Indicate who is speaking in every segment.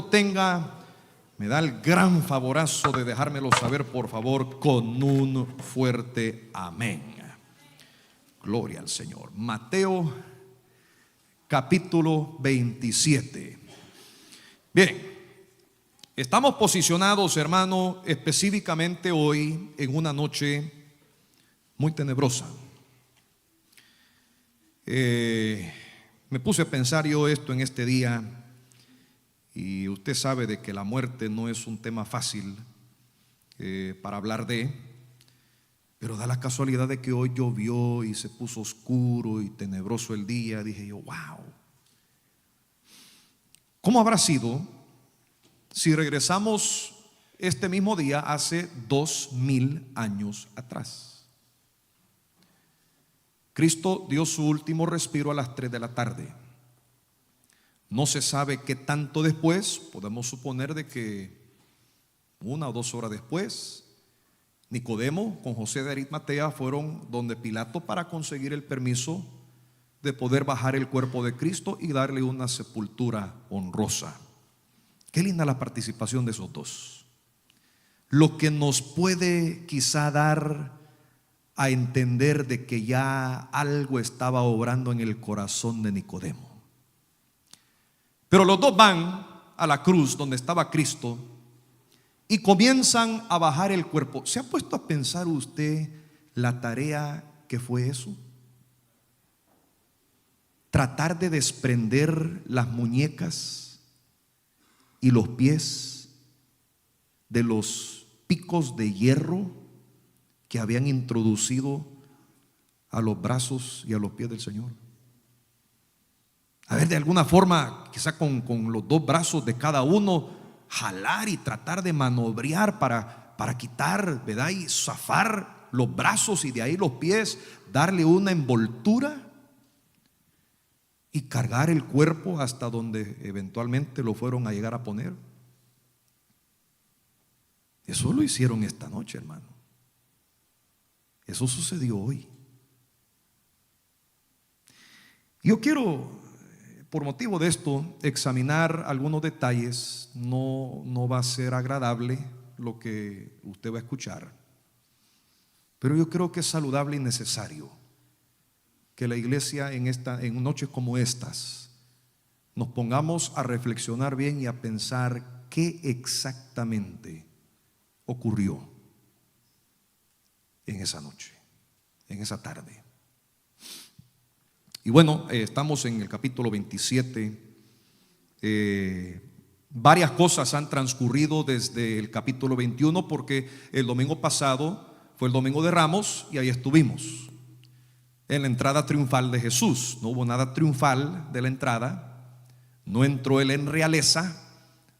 Speaker 1: tenga, me da el gran favorazo de dejármelo saber, por favor, con un fuerte amén. Gloria al Señor. Mateo capítulo 27. Bien, estamos posicionados, hermano, específicamente hoy en una noche muy tenebrosa. Me puse a pensar yo esto en este día, y usted sabe de que la muerte no es un tema fácil para hablar de, pero da la casualidad de que hoy llovió y se puso oscuro y tenebroso el día. Dije yo, wow, ¿cómo habrá sido si regresamos este mismo día hace 2000 años atrás? Cristo dio su último respiro a las 3 de la tarde. No se sabe qué tanto después, podemos suponer de que 1 o 2 horas después, Nicodemo con José de Arimatea fueron donde Pilato para conseguir el permiso de poder bajar el cuerpo de Cristo y darle una sepultura honrosa. Qué linda la participación de esos dos. Lo que nos puede quizá dar a entender de que ya algo estaba obrando en el corazón de Nicodemo. Pero los dos van a la cruz donde estaba Cristo y comienzan a bajar el cuerpo. ¿Se ha puesto a pensar usted la tarea que fue eso? Tratar de desprender las muñecas y los pies de los picos de hierro que habían introducido a los brazos y a los pies del Señor. A ver, de alguna forma, quizá con los 2 brazos de cada uno, jalar y tratar de manobrear para quitar, ¿verdad? Y zafar los brazos y de ahí los pies, darle una envoltura y cargar el cuerpo hasta donde eventualmente lo fueron a llegar a poner. Eso lo hicieron esta noche, hermano. Eso sucedió hoy. Yo quiero, por motivo de esto, examinar algunos detalles. No va a ser agradable lo que usted va a escuchar, pero yo creo que es saludable y necesario que la iglesia en noches como estas nos pongamos a reflexionar bien y a pensar qué exactamente ocurrió en esa noche, en esa tarde. Y bueno, estamos en el capítulo 27. Varias cosas han transcurrido desde el capítulo 21, porque el domingo pasado fue el domingo de Ramos y ahí estuvimos en la entrada triunfal de Jesús. No hubo nada triunfal de la entrada. No entró él en realeza,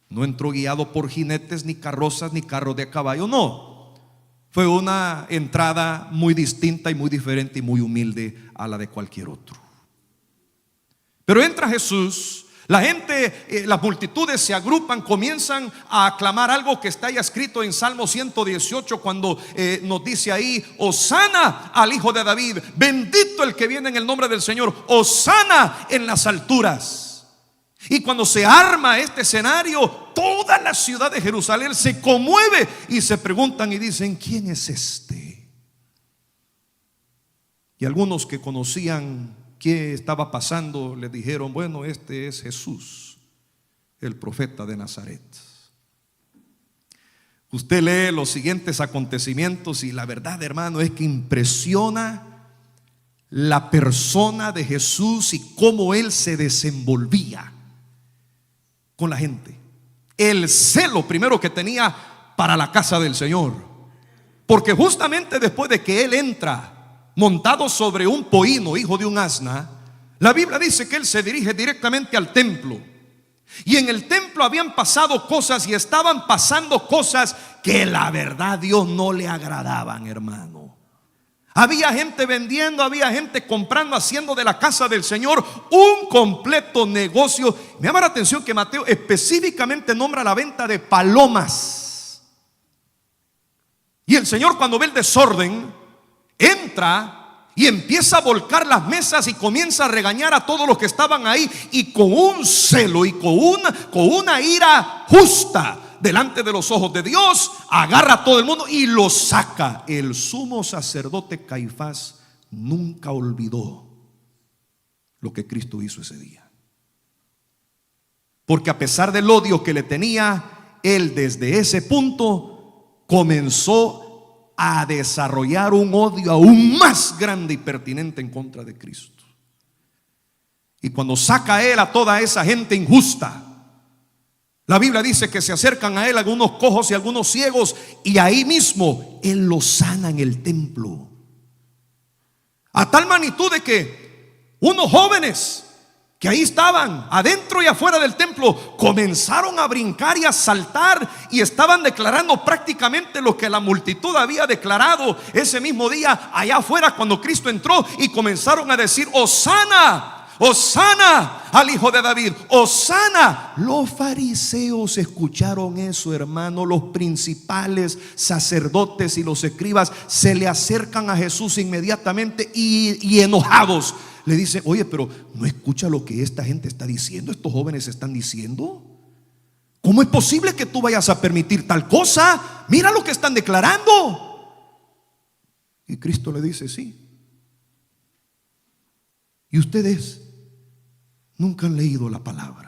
Speaker 1: no entró guiado por jinetes, ni carrozas, ni carros de caballo. No, fue una entrada muy distinta y muy diferente y muy humilde a la de cualquier otro. Pero entra Jesús, la gente, las multitudes se agrupan, comienzan a aclamar algo que está ya escrito en Salmo 118, cuando nos dice ahí: Hosana al Hijo de David, bendito el que viene en el nombre del Señor, Hosana en las alturas. Y cuando se arma este escenario, toda la ciudad de Jerusalén se conmueve y se preguntan y dicen: ¿quién es este? Y algunos que conocían qué estaba pasando le dijeron: bueno, este es Jesús, el profeta de Nazaret. Usted lee los siguientes acontecimientos y la verdad, hermano, es que impresiona la persona de Jesús y cómo él se desenvolvía con la gente. El celo primero que tenía para la casa del Señor, porque justamente después de que él entra montado sobre un pollino, hijo de un asna, la Biblia dice que él se dirige directamente al templo. Y en el templo habían pasado cosas y estaban pasando cosas que la verdad a Dios no le agradaban, hermano. Había gente vendiendo, había gente comprando, haciendo de la casa del Señor un completo negocio. Me llama la atención que Mateo específicamente nombra la venta de palomas. Y el Señor, cuando ve el desorden, entra Y empieza a volcar las mesas y comienza a regañar a todos los que estaban ahí. Y con un celo y con una ira justa delante de los ojos de Dios, agarra a todo el mundo y lo saca. El sumo sacerdote Caifás nunca olvidó lo que Cristo hizo ese día. Porque a pesar del odio que le tenía, él desde ese punto comenzó a desarrollar un odio aún más grande y pertinente en contra de Cristo. Y cuando saca a él a toda esa gente injusta, la Biblia dice que se acercan a él algunos cojos y algunos ciegos, y ahí mismo él los sana en el templo. A tal magnitud de que unos jóvenes que ahí estaban adentro y afuera del templo comenzaron a brincar y a saltar, y estaban declarando prácticamente lo que la multitud había declarado ese mismo día allá afuera cuando Cristo entró, y comenzaron a decir: Hosana, Hosana al Hijo de David, Hosana. Los fariseos escucharon eso, hermano. Los principales sacerdotes y los escribas se le acercan a Jesús inmediatamente y enojados le dice: oye, pero ¿no escucha lo que esta gente está diciendo? Estos jóvenes están diciendo. ¿Cómo es posible que tú vayas a permitir tal cosa? Mira lo que están declarando. Y Cristo le dice: sí. Y ustedes nunca han leído la palabra.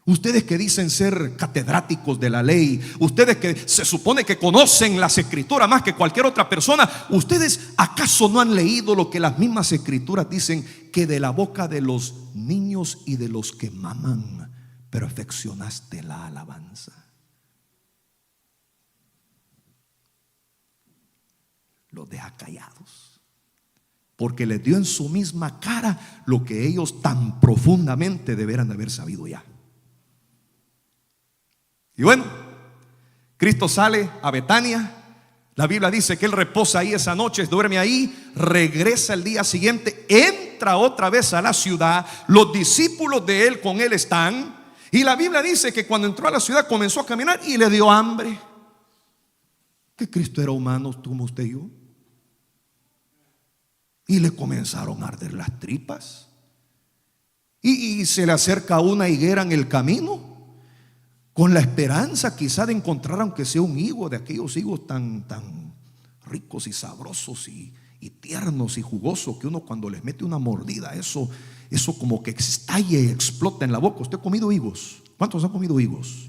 Speaker 1: Ustedes que dicen ser catedráticos de la ley, ustedes que se supone que conocen las escrituras más que cualquier otra persona, ¿ustedes acaso no han leído lo que las mismas escrituras dicen? Que de la boca de los niños y de los que maman perfeccionaste la alabanza. Los deja callados, porque les dio en su misma cara lo que ellos tan profundamente deberían de haber sabido ya. Y bueno, Cristo sale a Betania. La Biblia dice que él reposa ahí esa noche, duerme ahí, regresa el día siguiente, entra otra vez a la ciudad. Los discípulos de él con él están, y la Biblia dice que cuando entró a la ciudad comenzó a caminar y le dio hambre. Que Cristo era humano como usted y yo, y le comenzaron a arder las tripas, y se le acerca una higuera en el camino, con la esperanza quizá de encontrar aunque sea un higo, de aquellos higos tan ricos y sabrosos y tiernos y jugosos, que uno cuando les mete una mordida, eso como que estalla y explota en la boca. ¿Usted ha comido higos? ¿Cuántos han comido higos?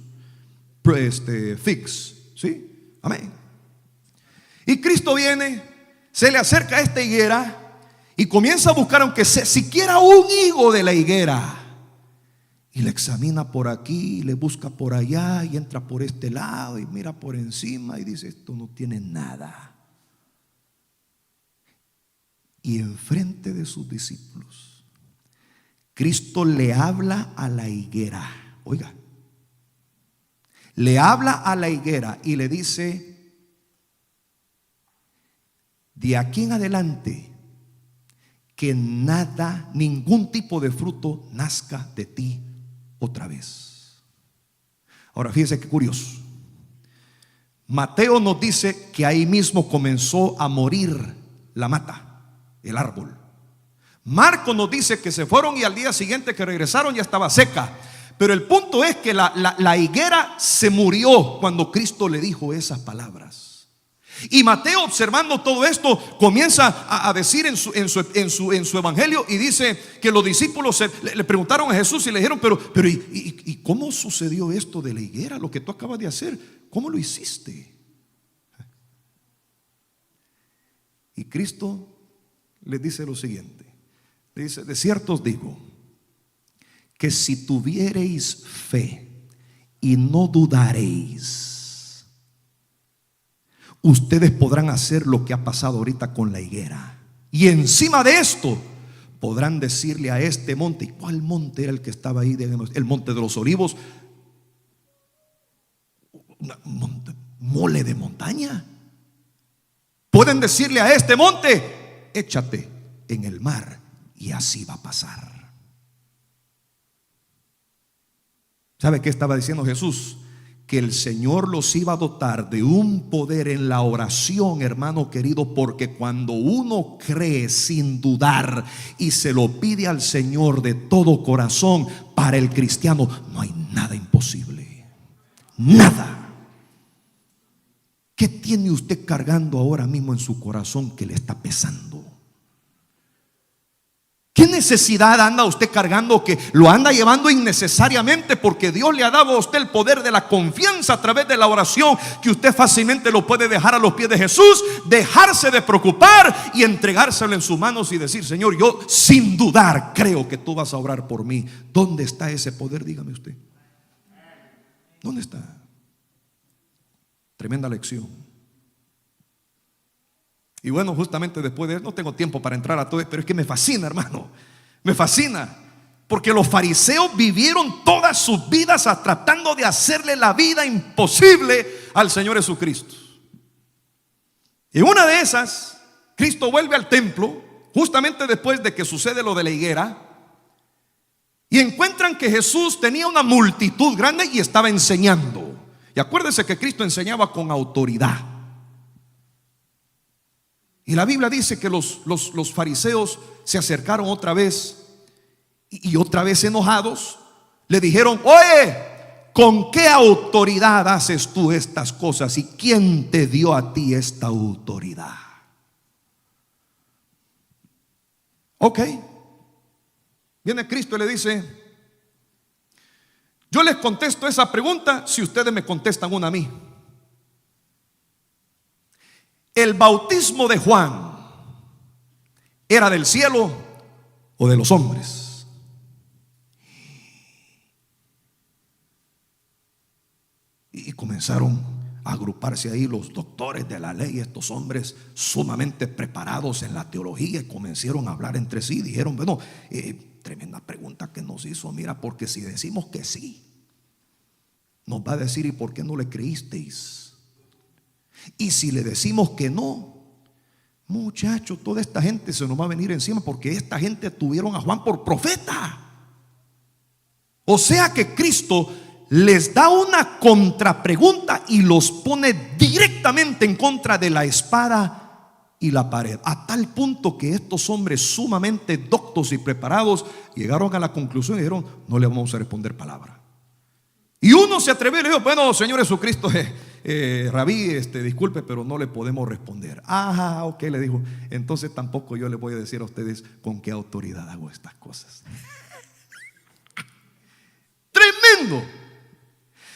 Speaker 1: Figs, ¿sí? Amén. Y Cristo viene, se le acerca a esta higuera y comienza a buscar aunque sea siquiera un higo de la higuera. Y le examina por aquí, le busca por allá, y entra por este lado y mira por encima y dice: esto no tiene nada. Y enfrente de sus discípulos, Cristo le habla a la higuera. Oiga, le habla a la higuera y le dice: de aquí en adelante, que nada, ningún tipo de fruto nazca de ti otra vez. Ahora fíjense qué curioso. Mateo nos dice que ahí mismo comenzó a morir la mata, el árbol. Marcos nos dice que se fueron y al día siguiente que regresaron ya estaba seca. Pero el punto es que la higuera se murió cuando Cristo le dijo esas palabras. Y Mateo, observando todo esto, comienza a decir en su evangelio, y dice que los discípulos le preguntaron a Jesús y le dijeron: pero ¿y cómo sucedió esto de la higuera? Lo que tú acabas de hacer, ¿cómo lo hiciste? Y Cristo les dice lo siguiente. Le dice: de cierto os digo que si tuviereis fe y no dudaréis, ustedes podrán hacer lo que ha pasado ahorita con la higuera. Y encima de esto podrán decirle a este monte. ¿Y cuál monte era el que estaba ahí? El monte de los olivos. Mole de montaña. Pueden decirle a este monte: échate en el mar, y así va a pasar. ¿Sabe qué estaba diciendo Jesús? que el Señor los iba a dotar de un poder en la oración, hermano querido, porque cuando uno cree sin dudar y se lo pide al Señor de todo corazón, para el cristiano no hay nada imposible. Nada. ¿Qué tiene usted cargando ahora mismo en su corazón que le está pesando? ¿Qué necesidad anda usted cargando que lo anda llevando innecesariamente? Porque Dios le ha dado a usted el poder de la confianza a través de la oración, que usted fácilmente lo puede dejar a los pies de Jesús, dejarse de preocupar y entregárselo en sus manos y decir: Señor, yo sin dudar creo que tú vas a orar por mí. ¿Dónde está ese poder? Dígame usted. ¿Dónde está? Tremenda lección. Y bueno, justamente después de eso, no tengo tiempo para entrar a todo, pero es que me fascina, hermano. Me fascina. Porque los fariseos vivieron todas sus vidas tratando de hacerle la vida imposible al Señor Jesucristo. Y una de esas, Cristo vuelve al templo, justamente después de que sucede lo de la higuera, y encuentran que Jesús tenía una multitud grande y estaba enseñando. Y acuérdense que Cristo enseñaba con autoridad. Y la Biblia dice que los fariseos se acercaron otra vez y otra vez enojados le dijeron: oye, ¿con qué autoridad haces tú estas cosas? ¿Y quién te dio a ti esta autoridad? Ok. Viene Cristo y le dice: yo les contesto esa pregunta si ustedes me contestan una a mí. ¿El bautismo de Juan era del cielo o de los hombres? Y comenzaron a agruparse ahí los doctores de la ley, estos hombres sumamente preparados en la teología, y comenzaron a hablar entre sí. Dijeron: bueno, tremenda pregunta que nos hizo. Mira, porque si decimos que sí, nos va a decir: ¿y por qué no le creísteis? Y si le decimos que no, muchachos, toda esta gente se nos va a venir encima, porque esta gente tuvieron a Juan por profeta. O sea que Cristo les da una contrapregunta y los pone directamente en contra de la espada y la pared, a tal punto que estos hombres sumamente doctos y preparados llegaron a la conclusión y dijeron: no le vamos a responder palabra. Y uno se atrevió y le dijo: bueno, Señor Jesucristo, Rabí, disculpe, pero no le podemos responder. Ajá, ok, le dijo. Entonces tampoco yo les voy a decir a ustedes con qué autoridad hago estas cosas. Tremendo.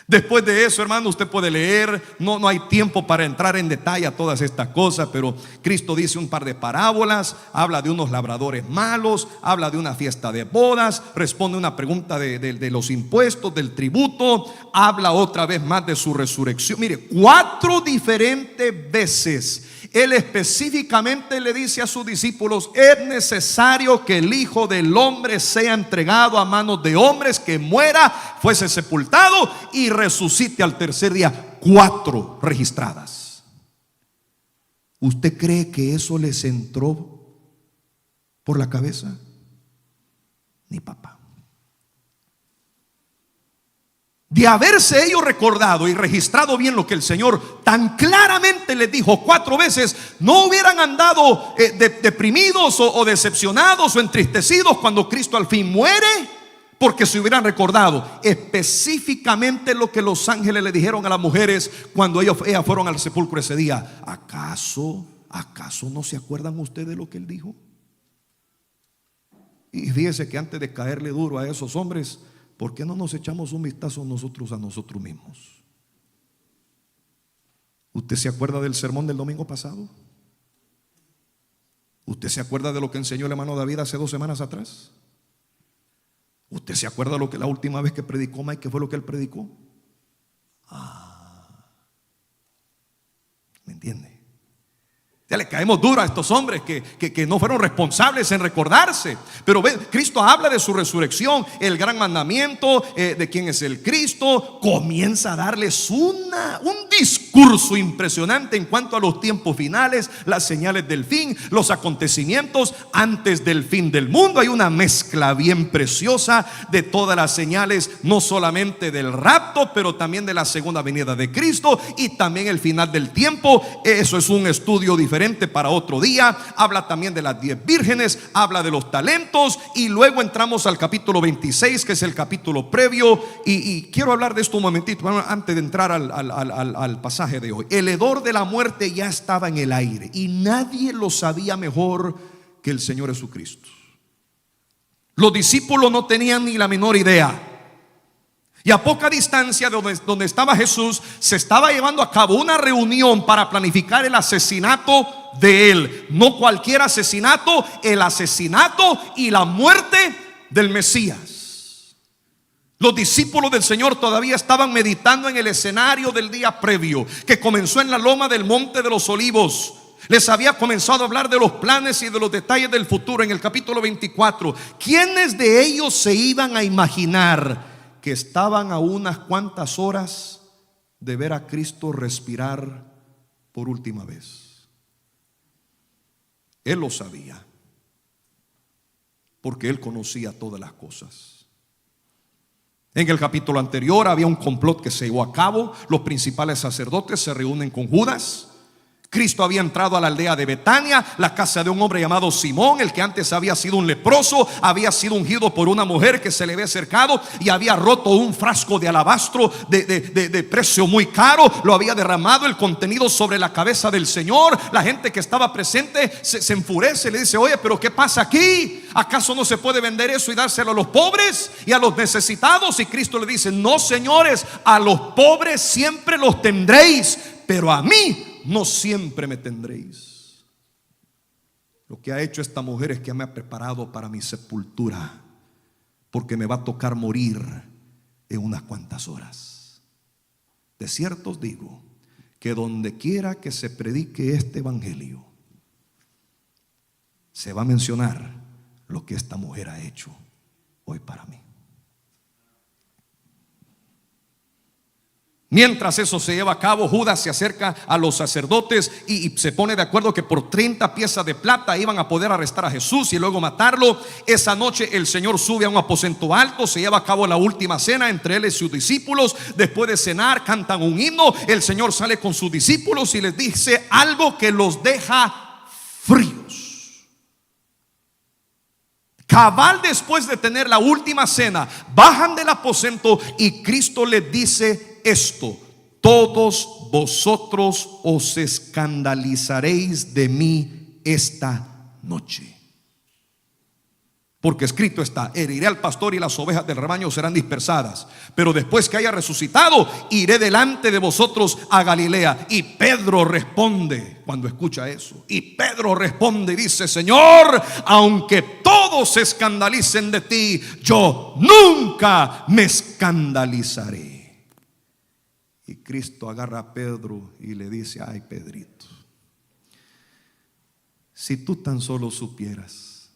Speaker 1: Después de eso, hermano, usted puede leer. No hay tiempo para entrar en detalle a todas estas cosas, pero Cristo dice un par de parábolas. Habla de unos labradores malos, habla de una fiesta de bodas, responde una pregunta de los impuestos, del tributo. Habla otra vez más de su resurrección. Mire, 4 diferentes veces Él específicamente le dice a sus discípulos: es necesario que el Hijo del Hombre sea entregado a manos de hombres, que muera, fuese sepultado y resucite al tercer día. 4 registradas. ¿Usted cree que eso les entró por la cabeza? Ni papá. De haberse ellos recordado y registrado bien lo que el Señor tan claramente les dijo 4 veces, no hubieran andado deprimidos o decepcionados o entristecidos cuando Cristo al fin muere, porque se hubieran recordado específicamente lo que los ángeles le dijeron a las mujeres cuando ellas fueron al sepulcro ese día. ¿Acaso no se acuerdan ustedes de lo que Él dijo? Y fíjese que antes de caerle duro a esos hombres, ¿por qué no nos echamos un vistazo nosotros a nosotros mismos? ¿Usted se acuerda del sermón del domingo pasado? ¿Usted se acuerda de lo que enseñó el hermano David hace 2 semanas atrás? ¿Usted se acuerda de lo que la última vez que predicó Mike, qué fue lo que él predicó? ¿Me entiende? Ya le caemos duro a estos hombres que no fueron responsables en recordarse. Pero ve, Cristo habla de su resurrección, el gran mandamiento, de quién es el Cristo. Comienza a darles un discurso impresionante en cuanto a los tiempos finales, las señales del fin, los acontecimientos antes del fin del mundo. Hay una mezcla bien preciosa de todas las señales, no solamente del rapto, pero también de la segunda venida de Cristo y también el final del tiempo. Eso es un estudio diferente para otro día. Habla también de las 10 vírgenes, habla de los talentos, y luego entramos al capítulo 26, que es el capítulo previo, y quiero hablar de esto un momentito antes de entrar al pasaje de hoy. El hedor de la muerte ya estaba en el aire y nadie lo sabía mejor que el Señor Jesucristo. Los discípulos no tenían ni la menor idea. Y a poca distancia de donde estaba Jesús, se estaba llevando a cabo una reunión para planificar el asesinato de él. No cualquier asesinato, el asesinato y la muerte del Mesías. Los discípulos del Señor todavía estaban meditando en el escenario del día previo, que comenzó en la loma del Monte de los Olivos. Les había comenzado a hablar de los planes y de los detalles del futuro en el capítulo 24. ¿Quiénes de ellos se iban a imaginar que estaban a unas cuantas horas de ver a Cristo respirar por última vez? Él lo sabía, porque Él conocía todas las cosas. En el capítulo anterior había un complot que se llevó a cabo. Los principales sacerdotes se reúnen con Judas. Cristo había entrado a la aldea de Betania, la casa de un hombre llamado Simón, el que antes había sido un leproso, había sido ungido por una mujer que se le había acercado y había roto un frasco de alabastro de precio muy caro, lo había derramado el contenido sobre la cabeza del Señor. La gente que estaba presente se enfurece, le dice: oye, pero ¿qué pasa aquí? ¿Acaso no se puede vender eso y dárselo a los pobres y a los necesitados? Y Cristo le dice: no, señores, a los pobres siempre los tendréis, pero a mí no siempre me tendréis. Lo que ha hecho esta mujer es que me ha preparado para mi sepultura, porque me va a tocar morir en unas cuantas horas. De cierto os digo que donde quiera que se predique este evangelio, se va a mencionar lo que esta mujer ha hecho hoy para mí. Mientras eso se lleva a cabo, Judas se acerca a los sacerdotes y se pone de acuerdo que por 30 piezas de plata iban a poder arrestar a Jesús y luego matarlo. Esa noche el Señor sube a un aposento alto, se lleva a cabo la última cena entre él y sus discípulos. Después de cenar cantan un himno, el Señor sale con sus discípulos y les dice algo que los deja fríos. Cabal después de tener la última cena, bajan del aposento y Cristo les dice esto: todos vosotros os escandalizaréis de mí esta noche, porque escrito está: heriré al pastor y las ovejas del rebaño serán dispersadas. Pero después que haya resucitado, iré delante de vosotros a Galilea. Y Pedro responde cuando escucha eso, y Pedro responde y dice: Señor, aunque todos se escandalicen de ti, yo nunca me escandalizaré. Y Cristo agarra a Pedro y le dice: ay, Pedrito, si tú tan solo supieras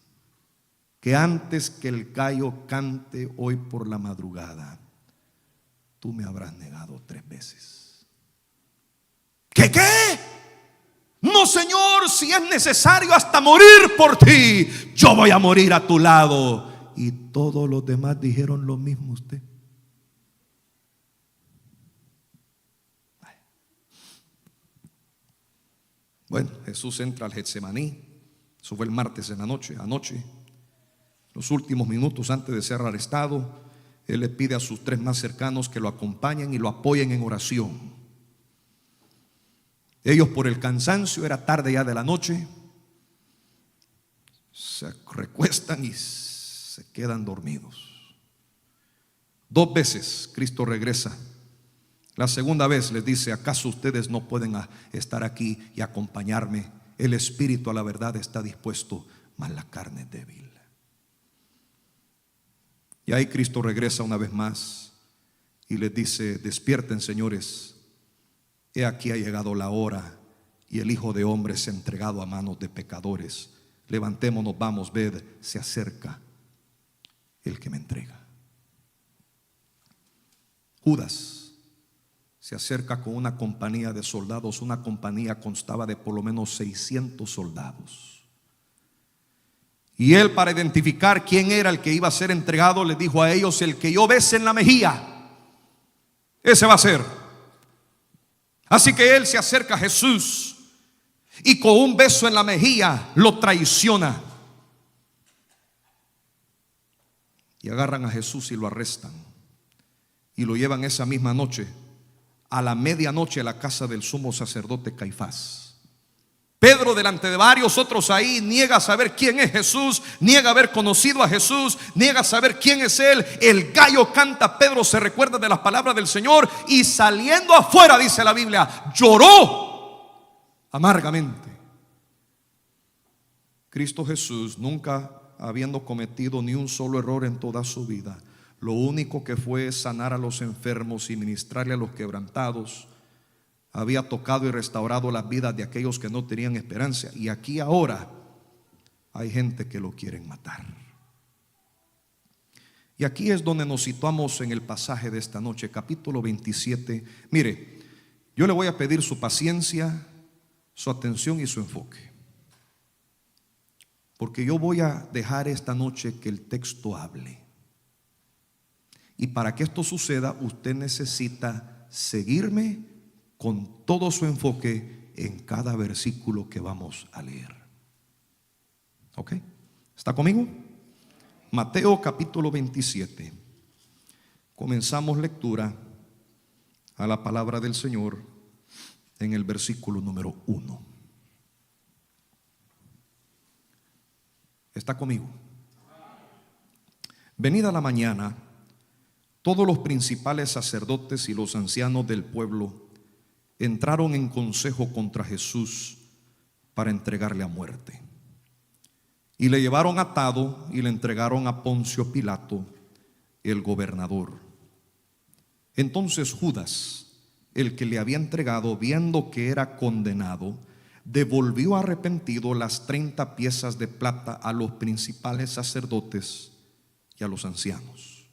Speaker 1: que antes que el gallo cante hoy por la madrugada, tú me habrás negado 3 veces. ¿Qué? No, Señor, si es necesario hasta morir por ti, yo voy a morir a tu lado. Y todos los demás dijeron lo mismo. Usted. Bueno, Jesús entra al Getsemaní. Eso fue el martes en la noche. Anoche, los últimos minutos antes de ser arrestado, Él le pide a sus 3 más cercanos que lo acompañen y lo apoyen en oración. Ellos, por el cansancio, era tarde ya de la noche, se recuestan y se quedan dormidos. 2 veces Cristo regresa. La segunda vez les dice: ¿acaso ustedes no pueden estar aquí y acompañarme? El espíritu a la verdad está dispuesto, mas la carne es débil. Y ahí Cristo regresa una vez más y les dice: despierten, señores, he aquí ha llegado la hora y el Hijo de Hombre es entregado a manos de pecadores. Levantémonos, vamos, ved, se acerca el que me entrega. Judas se acerca con una compañía de soldados. Una compañía constaba de por lo menos 600 soldados. Y él, para identificar quién era el que iba a ser entregado, les dijo a ellos: el que yo bese en la mejilla, ese va a ser. Así que él se acerca a Jesús y con un beso en la mejilla lo traiciona. Y agarran a Jesús y lo arrestan y lo llevan esa misma noche, a la medianoche, a la casa del sumo sacerdote Caifás. Pedro, delante de varios otros ahí, niega saber quién es Jesús, niega haber conocido a Jesús, niega saber quién es él. El gallo canta, Pedro se recuerda de las palabras del Señor y saliendo afuera, dice la Biblia, lloró amargamente. Cristo Jesús, nunca habiendo cometido ni un solo error en toda su vida, lo único que fue es sanar a los enfermos y ministrarle a los quebrantados. Había tocado y restaurado las vidas de aquellos que no tenían esperanza. Y aquí ahora hay gente que lo quieren matar. Y aquí es donde nos situamos en el pasaje de esta noche, capítulo 27. Mire, yo le voy a pedir su paciencia, su atención y su enfoque, porque yo voy a dejar esta noche que el texto hable. Y para que esto suceda, usted necesita seguirme con todo su enfoque en cada versículo que vamos a leer. ¿Ok? ¿Está conmigo? Mateo capítulo 27. Comenzamos lectura a la palabra del Señor en el versículo número 1. ¿Está conmigo? Venida la mañana, todos los principales sacerdotes y los ancianos del pueblo entraron en consejo contra Jesús para entregarle a muerte. Y le llevaron atado y le entregaron a Poncio Pilato, el gobernador. Entonces Judas, el que le había entregado, viendo que era condenado, devolvió arrepentido las 30 piezas de plata a los principales sacerdotes y a los ancianos,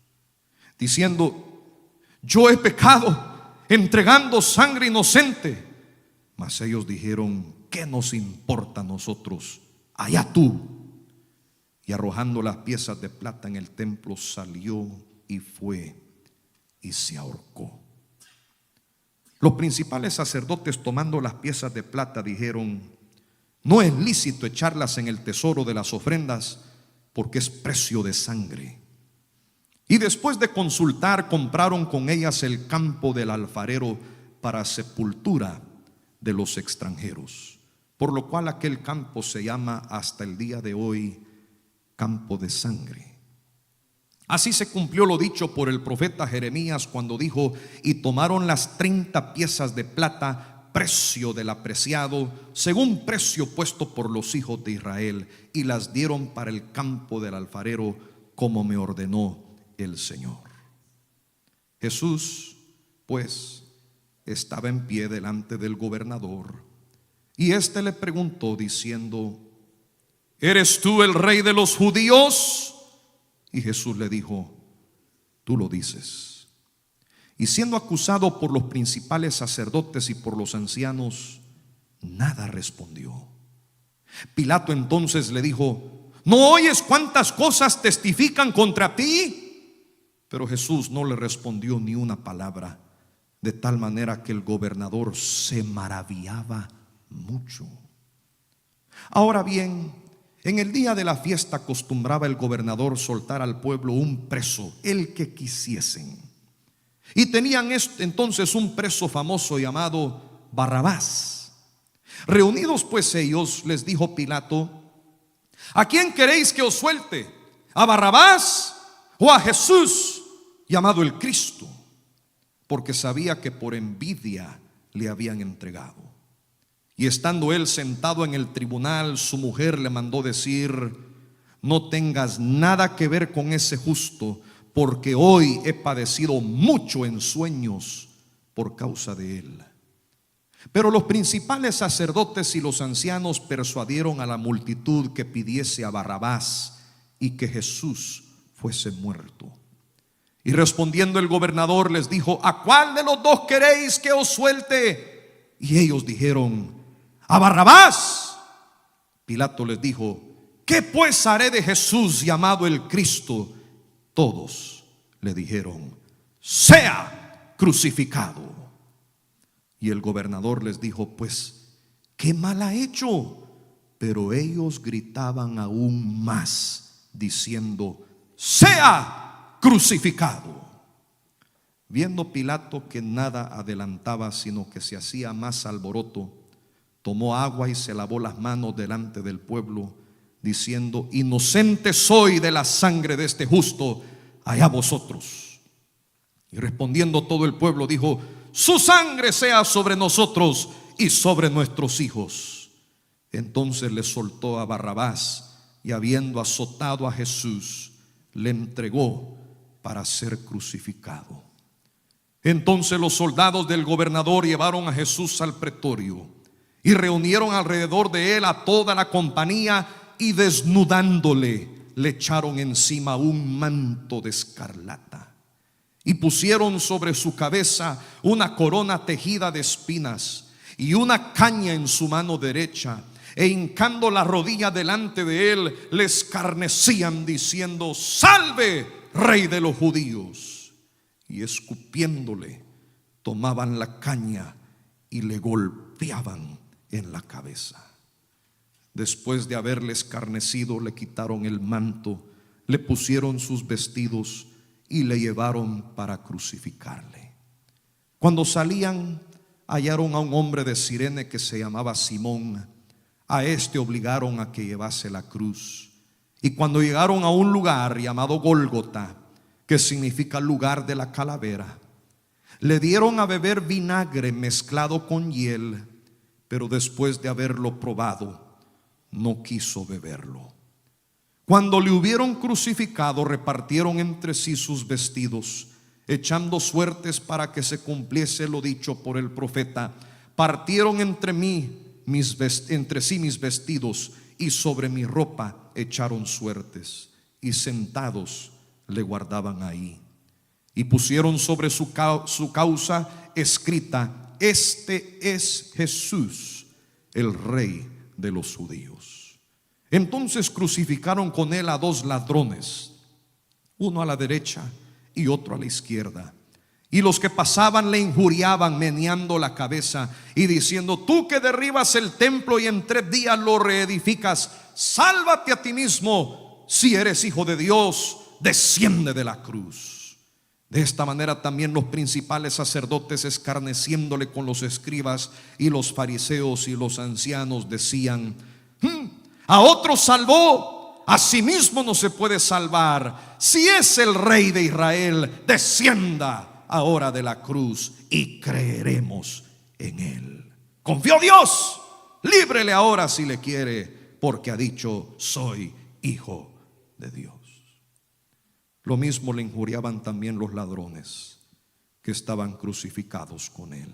Speaker 1: diciendo: yo he pecado entregando sangre inocente. Mas ellos dijeron: ¿qué nos importa a nosotros? Allá tú. Y arrojando las piezas de plata en el templo, salió y fue y se ahorcó. Los principales sacerdotes, tomando las piezas de plata, dijeron: no es lícito echarlas en el tesoro de las ofrendas, porque es precio de sangre. Y después de consultar, compraron con ellas el campo del alfarero para sepultura de los extranjeros, por lo cual aquel campo se llama hasta el día de hoy campo de sangre. Así se cumplió lo dicho por el profeta Jeremías cuando dijo: y tomaron las 30 piezas de plata, precio del apreciado, según precio puesto por los hijos de Israel, y las dieron para el campo del alfarero, como me ordenó el Señor. Jesús, pues, estaba en pie delante del gobernador, y éste le preguntó diciendo: ¿eres tú el rey de los judíos? Y Jesús le dijo: tú lo dices. Y siendo acusado por los principales sacerdotes y por los ancianos, nada respondió. Pilato entonces le dijo: ¿no oyes cuántas cosas testifican contra ti? Pero Jesús no le respondió ni una palabra, de tal manera que el gobernador se maravillaba mucho. Ahora bien, en el día de la fiesta acostumbraba el gobernador soltar al pueblo un preso, el que quisiesen. Y tenían entonces un preso famoso llamado Barrabás. Reunidos pues ellos, les dijo Pilato: ¿a quién queréis que os suelte? ¿A Barrabás o a Jesús, llamado el Cristo? Porque sabía que por envidia le habían entregado. Y estando él sentado en el tribunal, su mujer le mandó decir: no tengas nada que ver con ese justo, porque hoy he padecido mucho en sueños por causa de él. Pero los principales sacerdotes y los ancianos persuadieron a la multitud que pidiese a Barrabás y que Jesús fuese muerto. Y respondiendo el gobernador les dijo: ¿a cuál de los dos queréis que os suelte? Y ellos dijeron: a Barrabás. Pilato les dijo: ¿qué pues haré de Jesús llamado el Cristo? Todos le dijeron: sea crucificado. Y el gobernador les dijo: pues, ¿qué mal ha hecho? Pero ellos gritaban aún más, diciendo: sea crucificado. Viendo Pilato que nada adelantaba, sino que se hacía más alboroto, tomó agua y se lavó las manos delante del pueblo, diciendo: inocente soy de la sangre de este justo, allá vosotros. Y respondiendo todo el pueblo dijo: su sangre sea sobre nosotros y sobre nuestros hijos. Entonces le soltó a Barrabás, y habiendo azotado a Jesús, le entregó para ser crucificado. Entonces los soldados del gobernador llevaron a Jesús al pretorio y reunieron alrededor de él a toda la compañía, y desnudándole le echaron encima un manto de escarlata y pusieron sobre su cabeza una corona tejida de espinas y una caña en su mano derecha, e hincando la rodilla delante de él le escarnecían diciendo: salve, rey de los judíos. Y escupiéndole tomaban la caña y le golpeaban en la cabeza. Después de haberle escarnecido, le quitaron el manto, le pusieron sus vestidos y le llevaron para crucificarle. Cuando salían, hallaron a un hombre de Cirene que se llamaba Simón. A este obligaron a que llevase la cruz. Y cuando llegaron a un lugar llamado Gólgota, que significa lugar de la calavera, le dieron a beber vinagre mezclado con hiel, pero después de haberlo probado, no quiso beberlo. Cuando le hubieron crucificado, repartieron entre sí sus vestidos, echando suertes para que se cumpliese lo dicho por el profeta: partieron entre sí mis vestidos, y sobre mi ropa echaron suertes, y sentados le guardaban ahí. Y pusieron sobre su causa escrita: este es Jesús, el Rey de los judíos. Entonces crucificaron con él a dos ladrones, uno a la derecha y otro a la izquierda. Y los que pasaban le injuriaban, meneando la cabeza y diciendo: tú que derribas el templo y en 3 días lo reedificas, sálvate a ti mismo. Si eres hijo de Dios, desciende de la cruz. De esta manera también los principales sacerdotes, escarneciéndole con los escribas y los fariseos y los ancianos, decían: a otro salvó, a sí mismo no se puede salvar. Si es el Rey de Israel, descienda ahora de la cruz y creeremos en él. Confió Dios, líbrele ahora si le quiere, porque ha dicho: soy hijo de Dios. Lo mismo le injuriaban también los ladrones que estaban crucificados con él.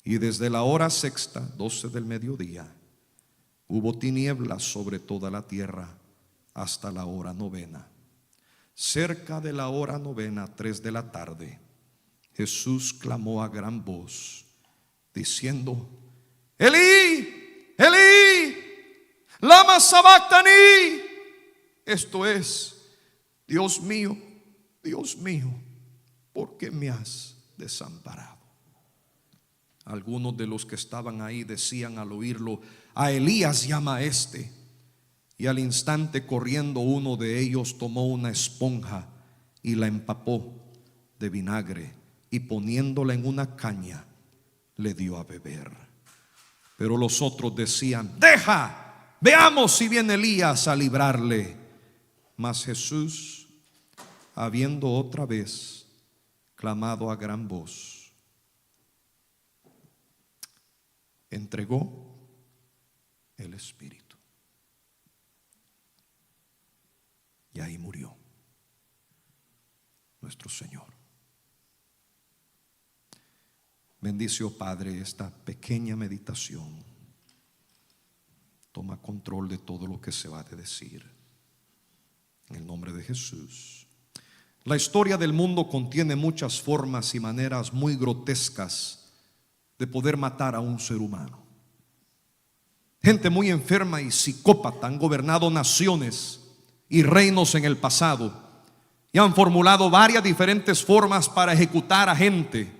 Speaker 1: Y desde la hora sexta, 12 del mediodía, hubo tinieblas sobre toda la tierra hasta la hora 9. Cerca de la hora 9, 3 de la tarde, Jesús clamó a gran voz, diciendo: Elí, Elí, lama sabactani. Esto es: Dios mío, ¿por qué me has desamparado? Algunos de los que estaban ahí decían al oírlo: a Elías llama a este. Y al instante, corriendo, uno de ellos tomó una esponja y la empapó de vinagre, y poniéndola en una caña le dio a beber. Pero los otros decían: deja, veamos si viene Elías a librarle. Mas Jesús, habiendo otra vez clamado a gran voz, entregó el Espíritu. Y ahí murió nuestro Señor. Bendice, oh Padre, esta pequeña meditación. Toma control de todo lo que se va a decir. En el nombre de Jesús. La historia del mundo contiene muchas formas y maneras muy grotescas de poder matar a un ser humano. Gente muy enferma y psicópata han gobernado naciones y reinos en el pasado y han formulado varias diferentes formas para ejecutar a gente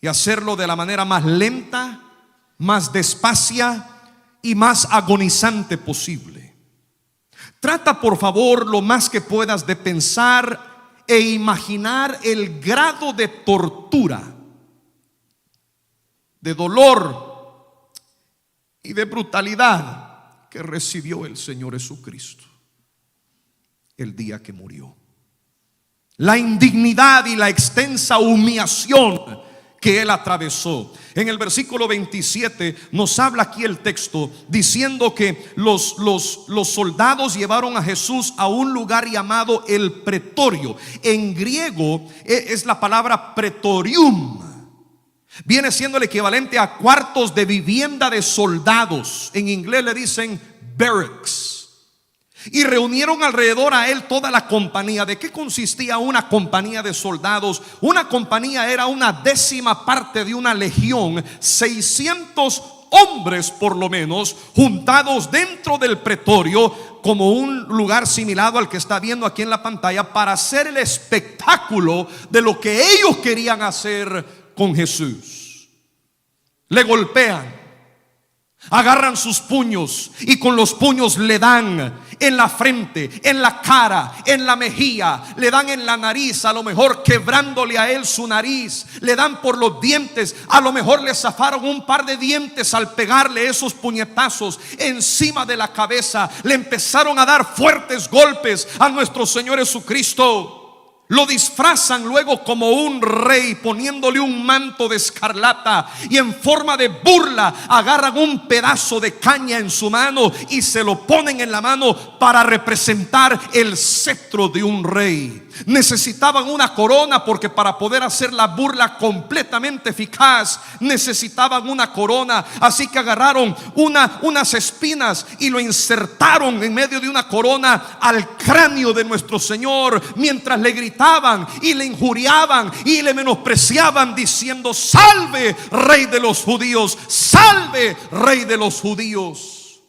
Speaker 1: y hacerlo de la manera más lenta, más despacia y más agonizante posible. Trata, por favor, lo más que puedas de pensar e imaginar el grado de tortura, de dolor y de brutalidad que recibió el Señor Jesucristo el día que murió. La indignidad y la extensa humillación que él atravesó. En el versículo 27 nos habla aquí el texto diciendo que los soldados llevaron a Jesús a un lugar llamado el pretorio. En griego es la palabra pretorium. Viene siendo el equivalente a cuartos de vivienda de soldados. En inglés le dicen barracks. Y reunieron alrededor a él toda la compañía. ¿De qué consistía una compañía de soldados? Una compañía era una décima parte de una legión, 600 hombres por lo menos, juntados dentro del pretorio, como un lugar similar al que está viendo aquí en la pantalla, para hacer el espectáculo de lo que ellos querían hacer con Jesús. Le golpean, agarran sus puños y con los puños le dan en la frente, en la cara, en la mejilla, le dan en la nariz, a lo mejor quebrándole a él su nariz, le dan por los dientes, a lo mejor le zafaron un par de dientes al pegarle esos puñetazos encima de la cabeza. Le empezaron a dar fuertes golpes a nuestro Señor Jesucristo. Lo disfrazan luego como un rey, poniéndole un manto de escarlata, y en forma de burla agarran un pedazo de caña en su mano y se lo ponen en la mano para representar el cetro de un rey. Necesitaban una corona, porque para poder hacer la burla completamente eficaz necesitaban una corona. Así que agarraron unas espinas y lo insertaron en medio de una corona al cráneo de nuestro Señor, mientras le gritaban y le injuriaban y le menospreciaban, diciendo: salve, Rey de los judíos, salve, Rey de los judíos.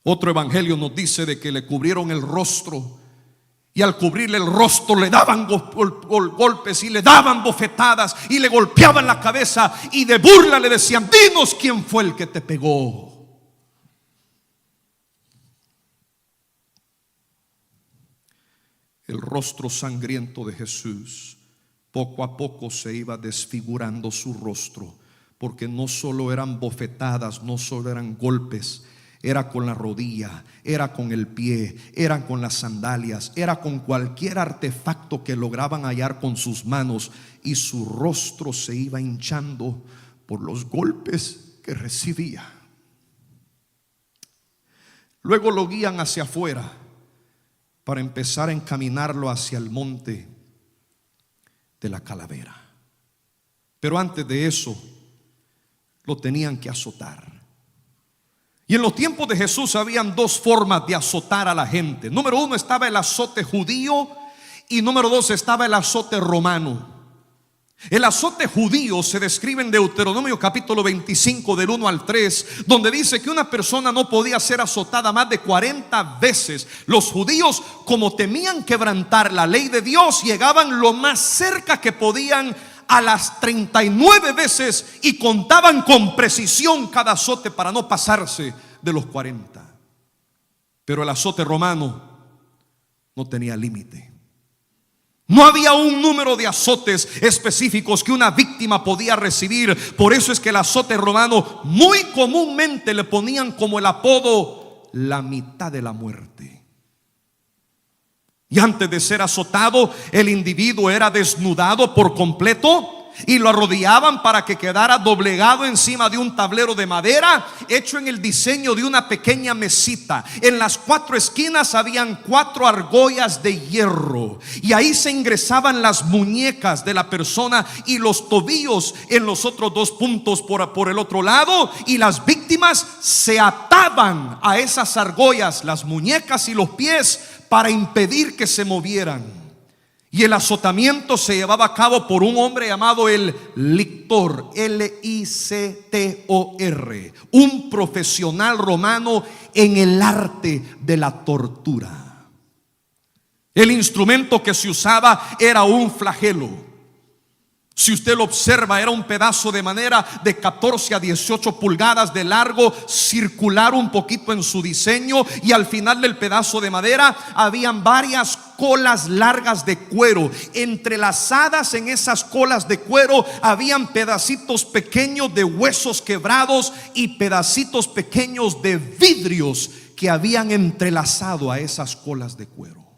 Speaker 1: Otro evangelio nos dice de que le cubrieron el rostro, y al cubrirle el rostro le daban golpes y le daban bofetadas y le golpeaban la cabeza, y de burla le decían: dinos quién fue el que te pegó. El rostro sangriento de Jesús, poco a poco se iba desfigurando su rostro, porque no solo eran bofetadas, no solo eran golpes, era con la rodilla, era con el pie, eran con las sandalias, era con cualquier artefacto que lograban hallar con sus manos, y su rostro se iba hinchando por los golpes que recibía. Luego lo guían hacia afuera para empezar a encaminarlo hacia el monte de la calavera. Pero antes de eso lo tenían que azotar. Y en los tiempos de Jesús habían dos formas de azotar a la gente. Número uno estaba el azote judío, y número dos estaba el azote romano. El azote judío se describe en Deuteronomio capítulo 25 del 1 al 3, donde dice que una persona no podía ser azotada más de 40 veces. Los judíos, como temían quebrantar la ley de Dios, llegaban lo más cerca que podían a las 39 veces y contaban con precisión cada azote para no pasarse de los 40. Pero el azote romano no tenía límite. No había un número de azotes específicos que una víctima podía recibir. Por eso es que el azote romano muy comúnmente le ponían como el apodo la mitad de la muerte. Y antes de ser azotado, el individuo era desnudado por completo y lo arrodillaban para que quedara doblegado encima de un tablero de madera hecho en el diseño de una pequeña mesita. En las 4 esquinas habían 4 argollas de hierro, y ahí se ingresaban las muñecas de la persona y los tobillos en los otros 2 puntos por el otro lado, y las víctimas se ataban a esas argollas, las muñecas y los pies, para impedir que se movieran. Y el azotamiento se llevaba a cabo por un hombre llamado el lictor, Lictor, un profesional romano en el arte de la tortura. El instrumento que se usaba era un flagelo. Si usted lo observa, era un pedazo de madera de 14 a 18 pulgadas de largo, circular un poquito en su diseño, y al final del pedazo de madera habían varias colas largas de cuero. Entrelazadas en esas colas de cuero habían pedacitos pequeños de huesos quebrados y pedacitos pequeños de vidrios que habían entrelazado a esas colas de cuero.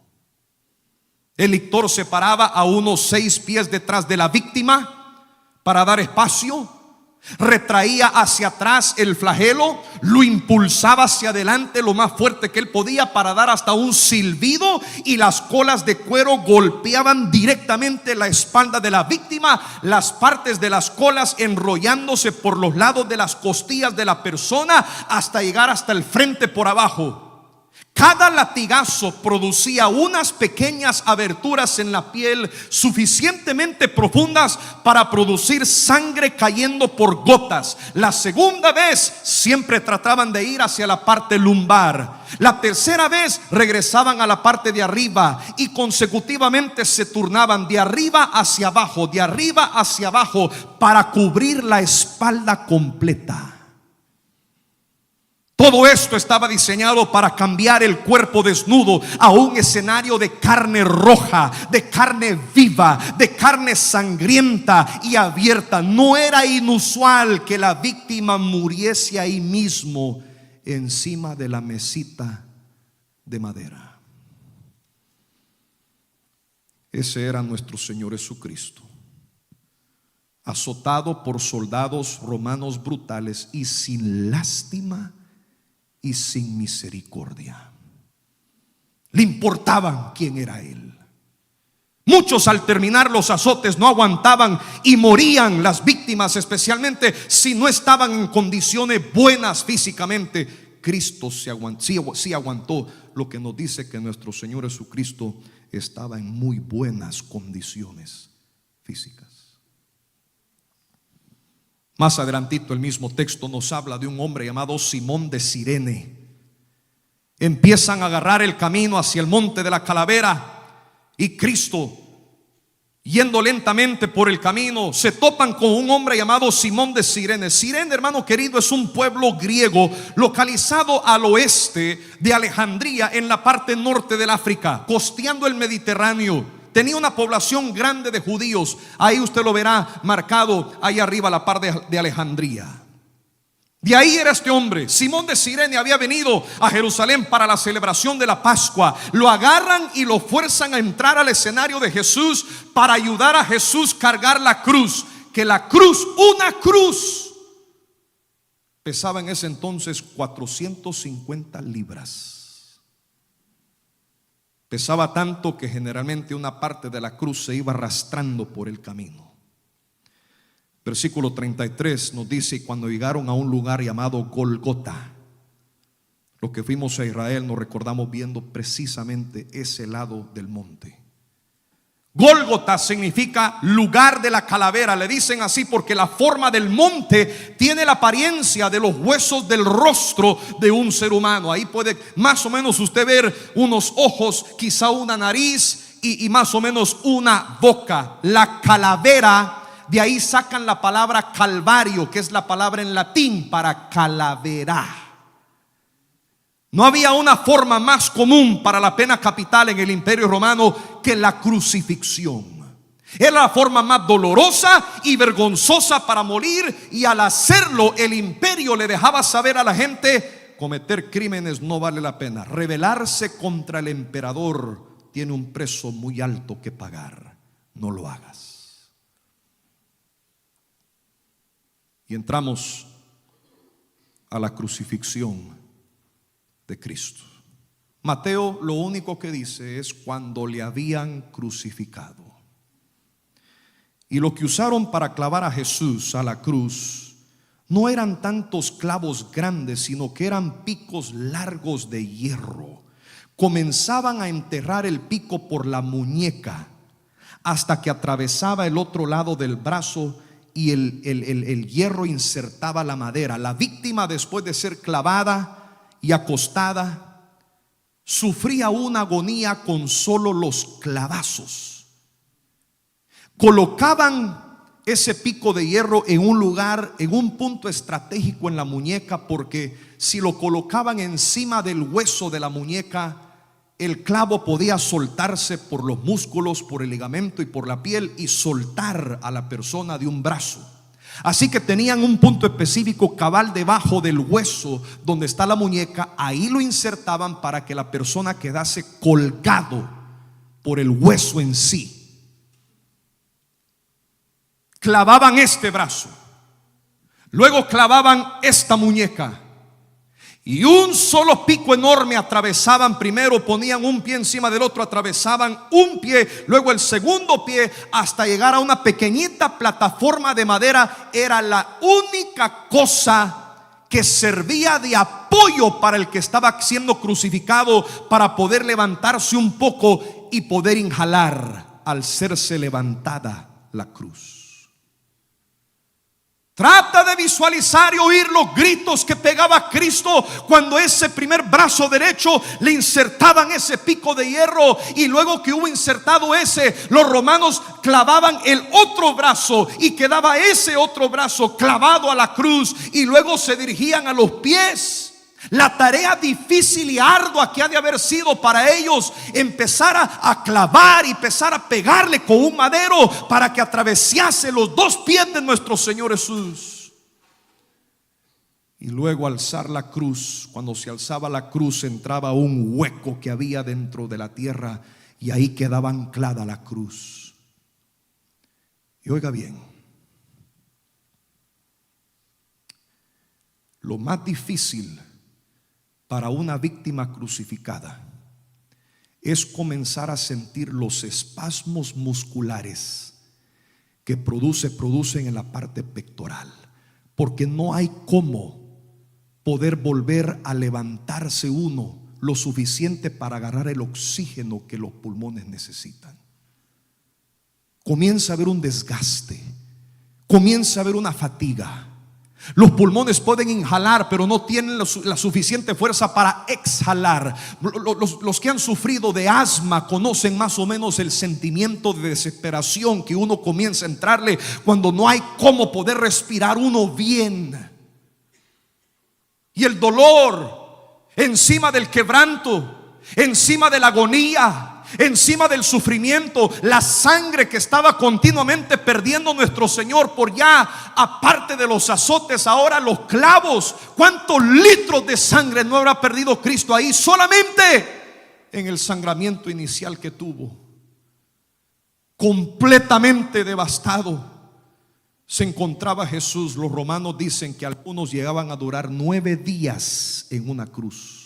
Speaker 1: El lictor se paraba a unos 6 pies detrás de la víctima para dar espacio, retraía hacia atrás el flagelo, lo impulsaba hacia adelante lo más fuerte que él podía para dar hasta un silbido, y las colas de cuero golpeaban directamente la espalda de la víctima, las partes de las colas enrollándose por los lados de las costillas de la persona hasta llegar hasta el frente por abajo. Cada latigazo producía unas pequeñas aberturas en la piel suficientemente profundas para producir sangre cayendo por gotas. La segunda vez siempre trataban de ir hacia la parte lumbar. La tercera vez regresaban a la parte de arriba, y consecutivamente se turnaban de arriba hacia abajo, de arriba hacia abajo, para cubrir la espalda completa. Todo esto estaba diseñado para cambiar el cuerpo desnudo a un escenario de carne roja, de carne viva, de carne sangrienta y abierta. No era inusual que la víctima muriese ahí mismo, encima de la mesita de madera. Ese era nuestro Señor Jesucristo, azotado por soldados romanos brutales y sin lástima y sin misericordia. Le importaba quién era él. Muchos, al terminar los azotes, no aguantaban y morían las víctimas, especialmente si no estaban en condiciones buenas físicamente. Cristo sí aguantó, lo que nos dice que nuestro Señor Jesucristo estaba en muy buenas condiciones físicas. Más adelantito el mismo texto nos habla de un hombre llamado Simón de Cirene. Empiezan a agarrar el camino hacia el monte de la calavera, y Cristo, yendo lentamente por el camino, se topan con un hombre llamado Simón de Cirene. Cirene, hermano querido, es un pueblo griego localizado al oeste de Alejandría, en la parte norte del África, costeando el Mediterráneo. Tenía una población grande de judíos. Ahí usted lo verá marcado ahí arriba a la par de Alejandría. De ahí era este hombre. Simón de Cirene había venido a Jerusalén para la celebración de la Pascua. Lo agarran y lo fuerzan a entrar al escenario de Jesús para ayudar a Jesús cargar la cruz. Que la cruz, una cruz, pesaba en ese entonces 450 libras. Pesaba tanto que generalmente una parte de la cruz se iba arrastrando por el camino. Versículo 33 nos dice: y cuando llegaron a un lugar llamado Golgota, los que fuimos a Israel nos recordamos viendo precisamente ese lado del monte. Gólgota significa lugar de la calavera. Le dicen así porque la forma del monte tiene la apariencia de los huesos del rostro de un ser humano. Ahí puede más o menos usted ver unos ojos, quizá una nariz y más o menos una boca. La calavera, de ahí sacan la palabra calvario, que es la palabra en latín para calavera. No había una forma más común para la pena capital en el Imperio Romano que la crucifixión. Era la forma más dolorosa y vergonzosa para morir, y al hacerlo el imperio le dejaba saber a la gente: cometer crímenes no vale la pena. Rebelarse contra el emperador tiene un precio muy alto que pagar. No lo hagas. Y entramos a la crucifixión de Cristo. Mateo lo único que dice es cuando le habían crucificado. Y lo que usaron para clavar a Jesús a la cruz no eran tantos clavos grandes, sino que eran picos largos de hierro. Comenzaban a enterrar el pico por la muñeca hasta que atravesaba el otro lado del brazo y el hierro insertaba la madera. La víctima, después de ser clavada y acostada, sufría una agonía con solo los clavazos. Colocaban ese pico de hierro en un lugar, en un punto estratégico en la muñeca, porque si lo colocaban encima del hueso de la muñeca, el clavo podía soltarse por los músculos, por el ligamento y por la piel y soltar a la persona de un brazo. Así que tenían un punto específico cabal debajo del hueso donde está la muñeca. Ahí lo insertaban para que la persona quedase colgado por el hueso en sí. Clavaban este brazo, luego clavaban esta muñeca y un solo pico enorme atravesaban. Primero ponían un pie encima del otro, atravesaban un pie, luego el segundo pie, hasta llegar a una pequeñita plataforma de madera. Era la única cosa que servía de apoyo para el que estaba siendo crucificado, para poder levantarse un poco y poder inhalar al serse levantada la cruz. Trata de visualizar y oír los gritos que pegaba Cristo cuando ese primer brazo derecho le insertaban ese pico de hierro, y luego que hubo insertado ese, los romanos clavaban el otro brazo y quedaba ese otro brazo clavado a la cruz, y luego se dirigían a los pies. La tarea difícil y ardua que ha de haber sido para ellos empezar a clavar y empezar a pegarle con un madero para que atravesase los dos pies de nuestro Señor Jesús. Y luego alzar la cruz. Cuando se alzaba la cruz, entraba un hueco que había dentro de la tierra y ahí quedaba anclada la cruz. Y oiga bien, lo más difícil para una víctima crucificada es comenzar a sentir los espasmos musculares que producen en la parte pectoral, porque no hay cómo poder volver a levantarse uno lo suficiente para agarrar el oxígeno que los pulmones necesitan. Comienza a haber un desgaste, comienza a haber una fatiga. Los pulmones pueden inhalar, pero no tienen la suficiente fuerza para exhalar. Los que han sufrido de asma conocen más o menos el sentimiento de desesperación que uno comienza a entrarle cuando no hay cómo poder respirar uno bien. Y el dolor encima del quebranto, encima de la agonía, encima del sufrimiento, la sangre que estaba continuamente perdiendo nuestro Señor por ya, aparte de los azotes, ahora los clavos. ¿Cuántos litros de sangre no habrá perdido Cristo ahí solamente en el sangramiento inicial que tuvo? Completamente devastado se encontraba Jesús. Los romanos dicen que algunos llegaban a durar 9 días en una cruz,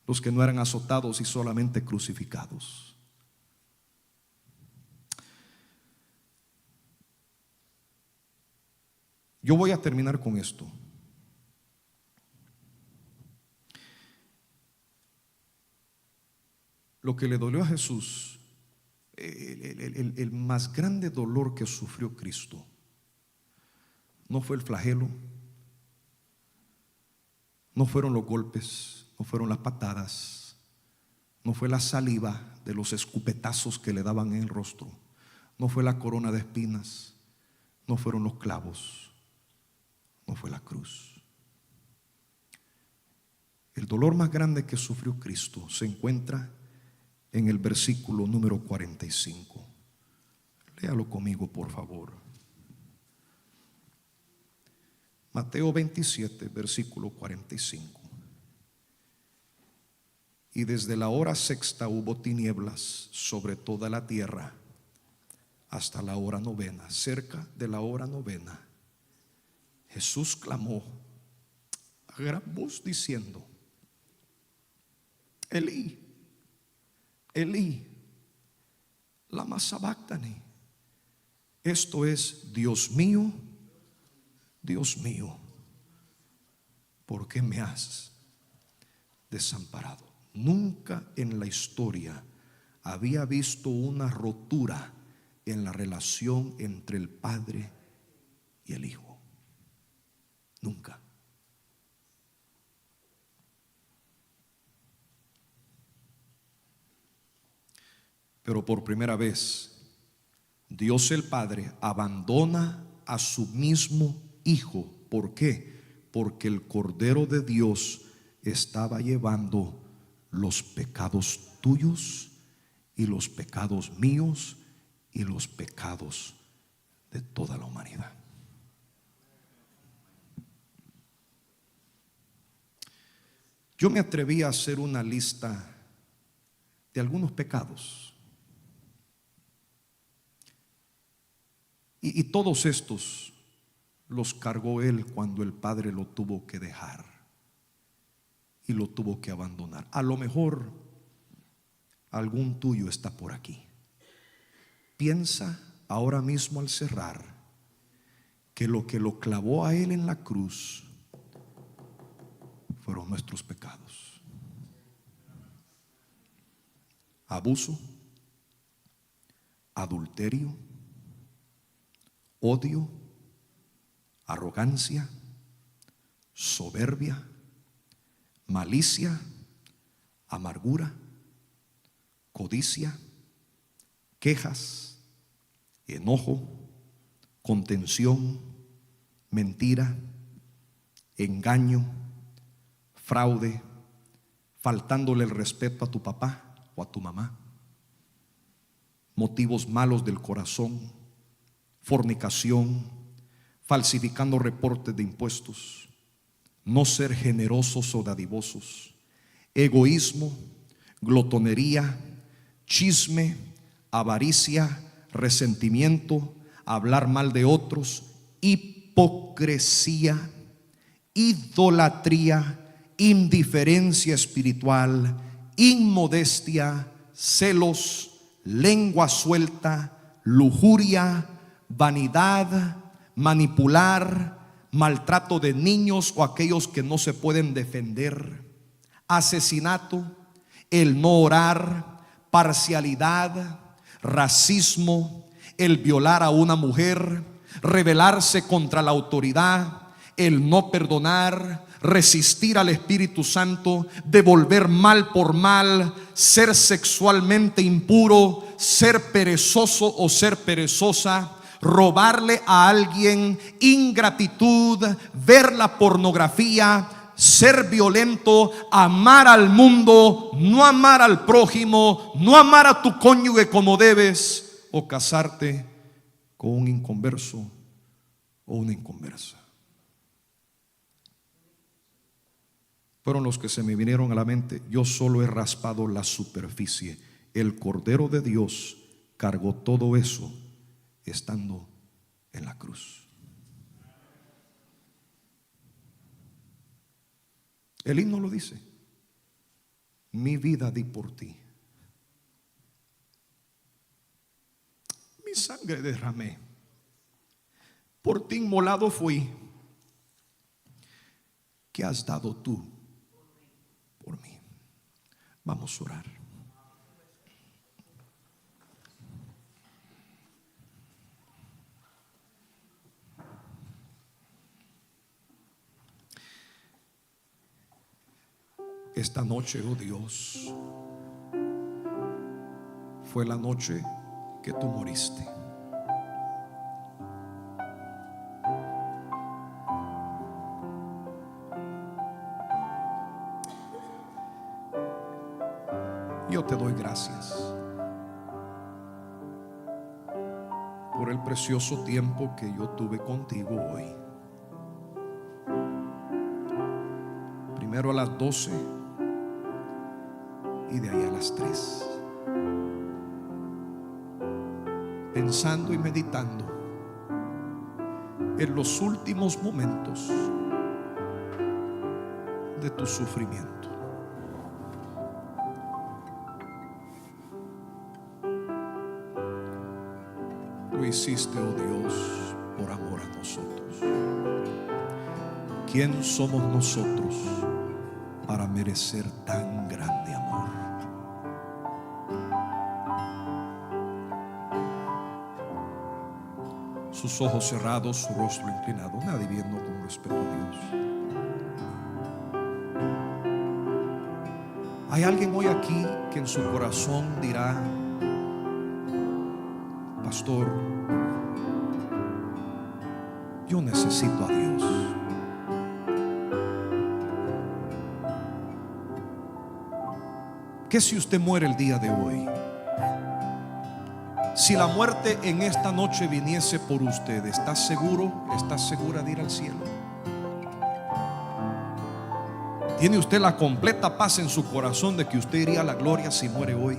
Speaker 1: los que no eran azotados y solamente crucificados. Yo voy a terminar con esto. Lo que le dolió a Jesús, el más grande dolor que sufrió Cristo, no fue el flagelo, no fueron los golpes, no fueron las patadas, no fue la saliva de los escupetazos que le daban en el rostro, no fue la corona de espinas, no fueron los clavos, no fue la cruz. El dolor más grande que sufrió Cristo se encuentra en el versículo número 45. Léalo conmigo, por favor. Mateo 27, versículo 45. Y desde la hora sexta hubo tinieblas sobre toda la tierra hasta la hora novena. Cerca de la hora novena Jesús clamó a gran voz diciendo: Elí, Elí, lama sabactani. Esto es: Dios mío, ¿por qué me has desamparado? Nunca en la historia había visto una rotura en la relación entre el Padre y el Hijo. Nunca. Pero por primera vez, Dios el Padre abandona a su mismo Hijo. ¿Por qué? Porque el Cordero de Dios estaba llevando los pecados tuyos y los pecados míos y los pecados de toda la humanidad. Yo me atreví a hacer una lista de algunos pecados. Y todos estos los cargó Él cuando el Padre lo tuvo que dejar y lo tuvo que abandonar. A lo mejor algún tuyo está por aquí. Piensa ahora mismo al cerrar que lo clavó a Él en la cruz fueron nuestros pecados. Abuso, adulterio, odio, arrogancia, soberbia, malicia, amargura, codicia, quejas, enojo, contención, mentira, engaño, fraude, faltándole el respeto a tu papá o a tu mamá, motivos malos del corazón, fornicación, falsificando reportes de impuestos, no ser generosos o dadivosos, egoísmo, glotonería, chisme, avaricia, resentimiento, hablar mal de otros, hipocresía, idolatría, indiferencia espiritual, inmodestia, celos, lengua suelta, lujuria, vanidad, manipular, maltrato de niños o aquellos que no se pueden defender, asesinato, el no orar, parcialidad, racismo, el violar a una mujer, rebelarse contra la autoridad, el no perdonar, resistir al Espíritu Santo, devolver mal por mal, ser sexualmente impuro, ser perezoso o ser perezosa, robarle a alguien, ingratitud, ver la pornografía, ser violento, amar al mundo, no amar al prójimo, no amar a tu cónyuge como debes, o casarte con un inconverso o una inconversa. Fueron los que se me vinieron a la mente. Yo solo he raspado la superficie. El Cordero de Dios cargó todo eso estando en la cruz. El himno lo dice: mi vida di por ti, mi sangre derramé, por ti inmolado fui. ¿Qué has dado tú por mí? Vamos a orar. Esta noche, oh Dios, fue la noche que tú moriste. Yo te doy gracias por el precioso tiempo que yo tuve contigo hoy. Primero a las 12 y de ahí a las 3, pensando y meditando en los últimos momentos de tu sufrimiento. Lo hiciste, oh Dios, por amor a nosotros. ¿Quién somos nosotros para merecer tan grande amor? Sus ojos cerrados, su rostro inclinado, nadie viendo con respeto a Dios. Hay alguien hoy aquí que en su corazón dirá: pastor, yo necesito a Dios. ¿Qué si usted muere el día de hoy? Si la muerte en esta noche viniese por usted, ¿está seguro, está segura de ir al cielo? ¿Tiene usted la completa paz en su corazón de que usted iría a la gloria si muere hoy?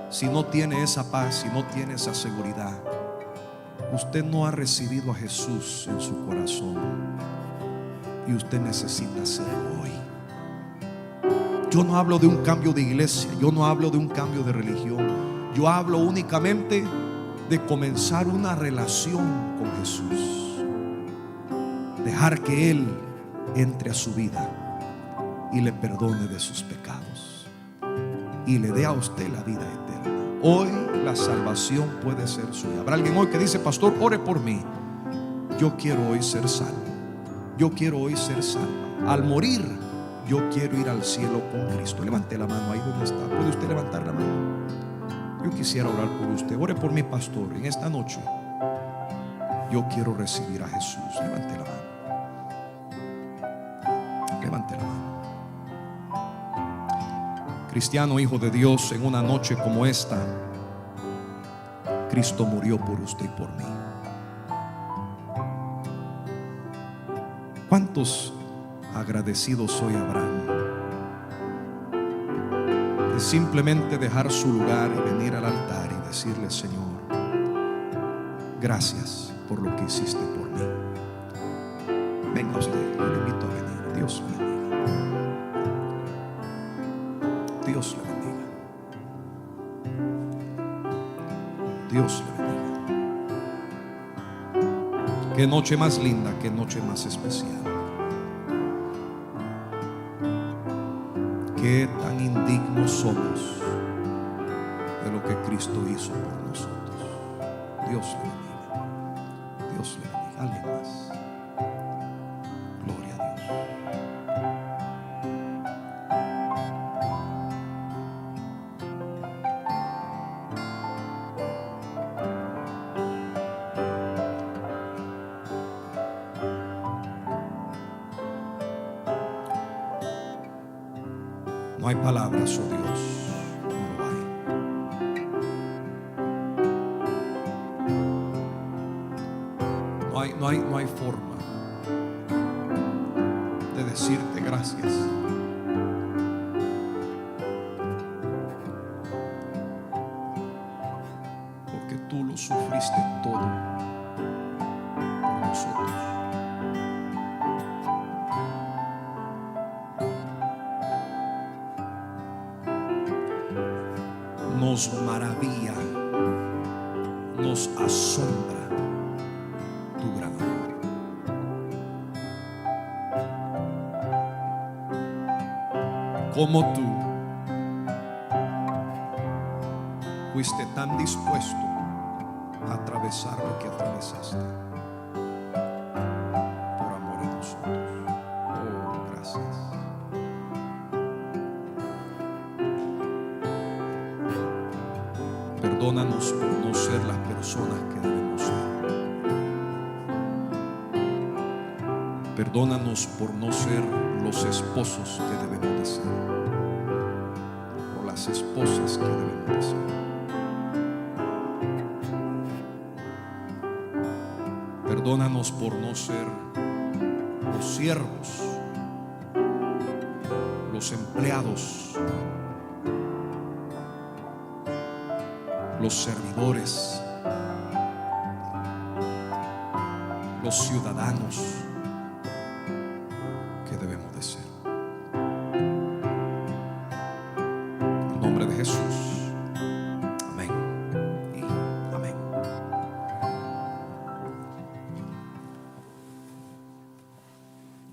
Speaker 1: Si no tiene esa paz, si no tiene esa seguridad, usted no ha recibido a Jesús en su corazón y usted necesita hacerlo hoy. Yo no hablo de un cambio de iglesia, yo no hablo de un cambio de religión. Yo hablo únicamente de comenzar una relación con Jesús. Dejar que Él entre a su vida y le perdone de sus pecados y le dé a usted la vida eterna. Hoy la salvación puede ser suya. Habrá alguien hoy que dice: pastor, ore por mí. Yo quiero hoy ser salvo. Yo quiero hoy ser salvo. Al morir, yo quiero ir al cielo con Cristo. Levante la mano ahí donde está. ¿Puede usted levantar la mano? Yo quisiera orar por usted. Ore por mí, pastor. En esta noche yo quiero recibir a Jesús. Levante la mano. Levante la mano. Cristiano, hijo de Dios, en una noche como esta, Cristo murió por usted y por mí. ¿Cuántos agradecidos hoy habrán de simplemente dejar su lugar y venir al altar y decirle: Señor, gracias por lo que hiciste por mí? Venga usted, yo le invito a venir. Dios le bendiga. Dios le bendiga. Dios le bendiga. Qué noche más linda, qué noche más especial. Qué tan indignos somos de lo que Cristo hizo por nosotros. Dios le bendiga. Dios le bendiga. Alguien más. Gloria a Dios. No hay palabras, oh Dios, no hay. No hay forma de decirte gracias. Porque tú lo sufriste todo por nosotros. Nos maravilla, nos asombra tu gran amor. Como tú fuiste tan dispuesto a atravesar lo que atravesaste por amor a nosotros. Oh, gracias. Perdónanos por no ser las personas que debemos ser. Perdónanos por no ser los esposos que debemos de ser, o las esposas que debemos de ser. Perdónanos por no ser los siervos, los empleados, los servidores, los ciudadanos que debemos de ser. En el nombre de Jesús. Amén y amén.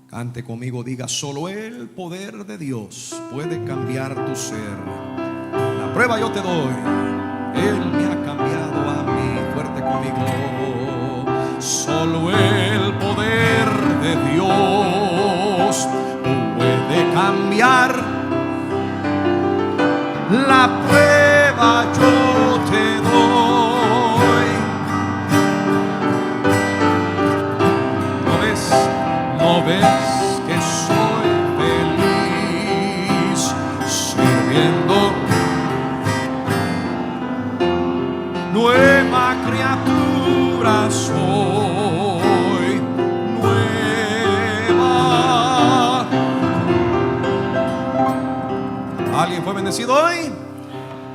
Speaker 1: Cante conmigo, diga: solo el poder de Dios puede cambiar tu ser. La prueba yo te doy, Él me ha cambiado a mí. Fuerte conmigo. Solo el poder de Dios puede cambiar. La prueba yo te doy. ¿No ves? ¿No ves que soy feliz sirviendo? Nueva criatura soy, nueva. ¿Alguien fue bendecido hoy?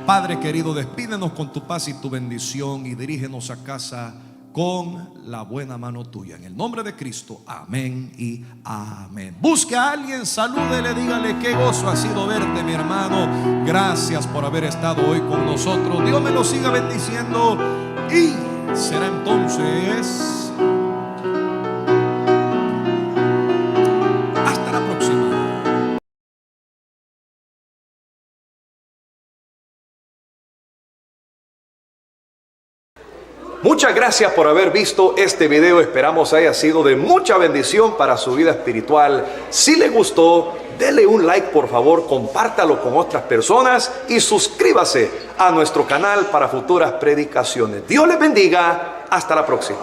Speaker 1: Padre querido, despídenos con tu paz y tu bendición y dirígenos a casa con la buena mano tuya. En el nombre de Cristo, amén y amén. Busque a alguien, salúdele, dígale: qué gozo ha sido verte, mi hermano. Gracias por haber estado hoy con nosotros. Dios me lo siga bendiciendo y será entonces hasta la próxima. Muchas gracias por haber visto este video. Esperamos haya sido de mucha bendición para su vida espiritual. Si le gustó, dele un like, por favor, compártalo con otras personas y suscríbase a nuestro canal para futuras predicaciones. Dios les bendiga. Hasta la próxima.